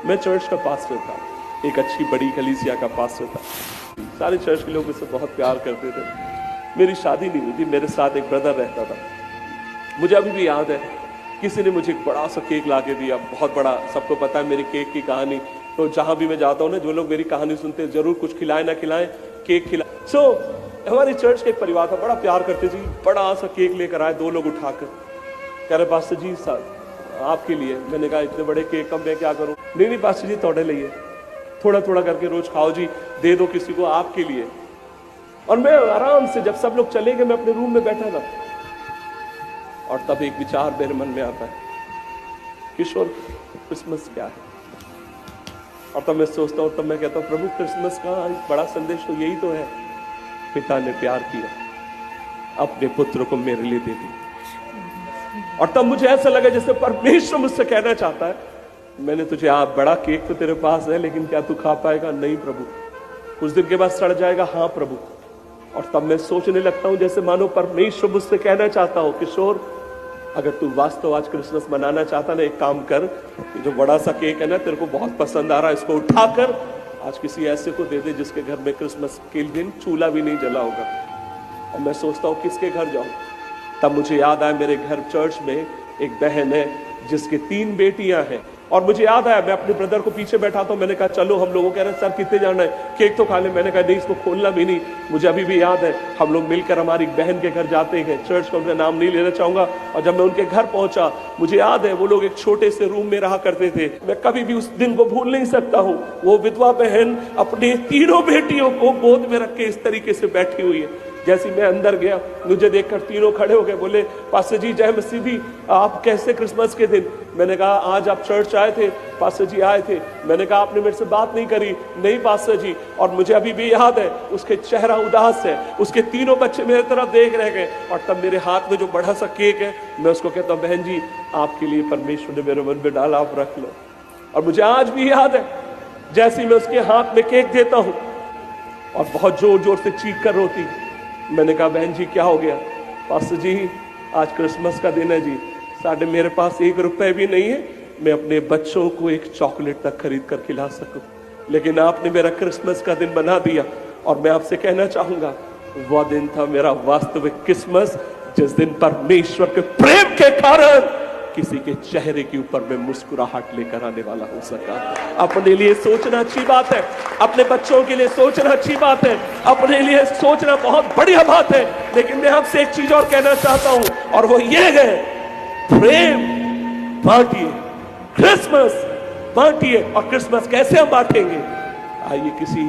मैं चर्च का पास्टर था, एक अच्छी बड़ी कलीसिया का पास्टर था। सारे चर्च के लोग मुझसे बहुत प्यार करते थे। मेरी शादी नहीं हुई थी, मेरे साथ एक ब्रदर रहता था। मुझे अभी भी याद है, किसी ने मुझे एक बड़ा सा केक ला के दिया, बहुत बड़ा। सबको पता है मेरी केक की कहानी, तो जहां भी मैं जाता हूँ ना, जो लोग मेरी कहानी सुनते हैं जरूर कुछ खिलाए ना खिलाएं, केक खिलाए। सो हमारी चर्च का एक परिवार था, बड़ा प्यार करते जी। बड़ा सा केक लेकर आए, 2 लोग उठाकर, कह रहे पास्टर जी साहब आपके लिए। मैंने कहा इतने बड़े केक का मैं क्या करूं? नहीं पास्टर जी थोड़े लिए, थोड़ा थोड़ा करके रोज खाओ जी, दे दो किसी को, आपके लिए। और मैं आराम से, जब सब लोग चले गए, मैं अपने रूम में बैठा था, और तब एक विचार मेरे मन में आता है, किशोर क्रिसमस क्या है? और तब मैं सोचता हूँ, तब मैं कहता हूँ प्रभु क्रिसमस का एक बड़ा संदेश तो यही तो है, पिता ने प्यार किया, अपने पुत्र को मेरे लिए दे दिया। और तब मुझे ऐसा लगा जैसे परमेश्वर मुझसे कहना चाहता है, मैंने तुझे आप बड़ा केक तो तेरे पास है, लेकिन क्या तू खा पाएगा? नहीं प्रभु। कुछ दिन के बाद सड़ जाएगा? हाँ प्रभु। और तब मैं सोचने लगता हूं जैसे मानो परमेश्वर मुझसे कहना चाहता हो, किशोर अगर तू वास्तव आज क्रिसमस मनाना चाहता ना, एक काम कर, जो बड़ा सा केक है ना, तेरे को बहुत पसंद आ रहा है, इसको उठाकर आज किसी ऐसे को दे दे जिसके घर में क्रिसमस के दिन चूल्हा भी नहीं जला होगा। और मैं सोचता हूँ किसके घर जाऊं? तब मुझे याद आया, मेरे घर चर्च में एक बहन है जिसके 3 बेटियां हैं। और मुझे याद आया, मैं अपने ब्रदर को पीछे बैठा था, मैंने कहा चलो, हम लोगों कह रहे हैं सर कितने जाना है, केक तो खा ले। मैंने कहा नहीं, इसको खोलना भी नहीं। मुझे अभी भी याद है, हम लोग मिलकर हमारी बहन के घर जाते हैं, चर्च का उनका नाम नहीं लेना चाहूंगा। और जब मैं उनके घर पहुंचा, मुझे याद है वो लोग एक छोटे से रूम में रहा करते थे। मैं कभी भी उस दिन को भूल नहीं सकता हूँ। वो विधवा बहन अपने 3 बेटियों को गोद में रख के इस तरीके से बैठी हुई है। जैसे मैं अंदर गया, मुझे देखकर तीनों खड़े हो गए, बोले पास्टर जी जय मसीह भी, आप कैसे क्रिसमस के दिन? मैंने कहा आज आप चर्च आए थे? पास्टर जी आए थे। मैंने कहा आपने मेरे से बात नहीं करी? नहीं पास्टर जी। और मुझे अभी भी याद है, उसके चेहरा उदास है, उसके 3 बच्चे मेरे तरफ देख रह गए। और तब मेरे हाथ में जो बड़ा सा केक है, मैं उसको कहता हूँ बहन जी आपके लिए परमेश्वर ने मेरे मन में डाला, आप रख लो। और मुझे आज भी याद है, जैसे ही मैं उसके हाथ में केक देता हूँ और बहुत जोर जोर से चीख कर रोती। मैंने कहा बहन जी क्या हो गया? पास्टर जी आज क्रिसमस का दिन है जी, साढ़े मेरे पास 1 रुपए भी नहीं है, मैं अपने बच्चों को एक चॉकलेट तक खरीद कर खिला सकूं, लेकिन आपने मेरा क्रिसमस का दिन बना दिया। और मैं आपसे कहना चाहूंगा, वह दिन था मेरा वास्तविक क्रिसमस, जिस दिन परमेश्वर के प्रेम के कारण किसी के चेहरे के ऊपर मैं मुस्कुराहट लेकर आने वाला हो सका। अपने लिए सोचना अच्छी बात है, अपने बच्चों के लिए सोचना अच्छी बात है, अपने लिए सोचना बहुत बढ़िया बात है, लेकिन मैं आपसे एक चीज और कहना चाहता हूं, और वो ये है, प्रेम बांटिए, क्रिसमस बांटिए। और क्रिसमस कैसे हम बांटेंगे? आइए किसी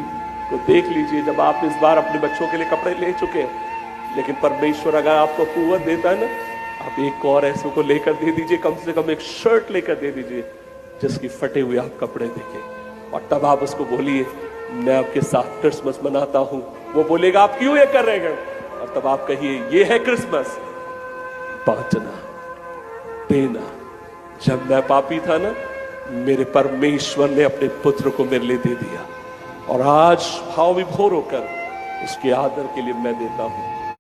को देख लीजिए, जब आप इस बार अपने बच्चों के लिए कपड़े ले चुके हैं, लेकिन परमेश्वर अगर आपको कुव्वत देता है ना, आप एक और ऐसे को लेकर दे दीजिए, कम से कम एक शर्ट लेकर दे दीजिए जिसकी फटे हुए आप कपड़े देखें। और तब आप उसको बोलिए मैं आपके साथ क्रिसमस मनाता हूं। वो बोलेगा आप क्यों ये कर रहे हैं? और तब आप कहिए ये है क्रिसमस, बांटना, देना। जब मैं पापी था ना, मेरे परमेश्वर ने अपने पुत्र को मेरे लिए दे दिया, और आज भाव विभोर होकर उसके आदर के लिए मैं देता हूं।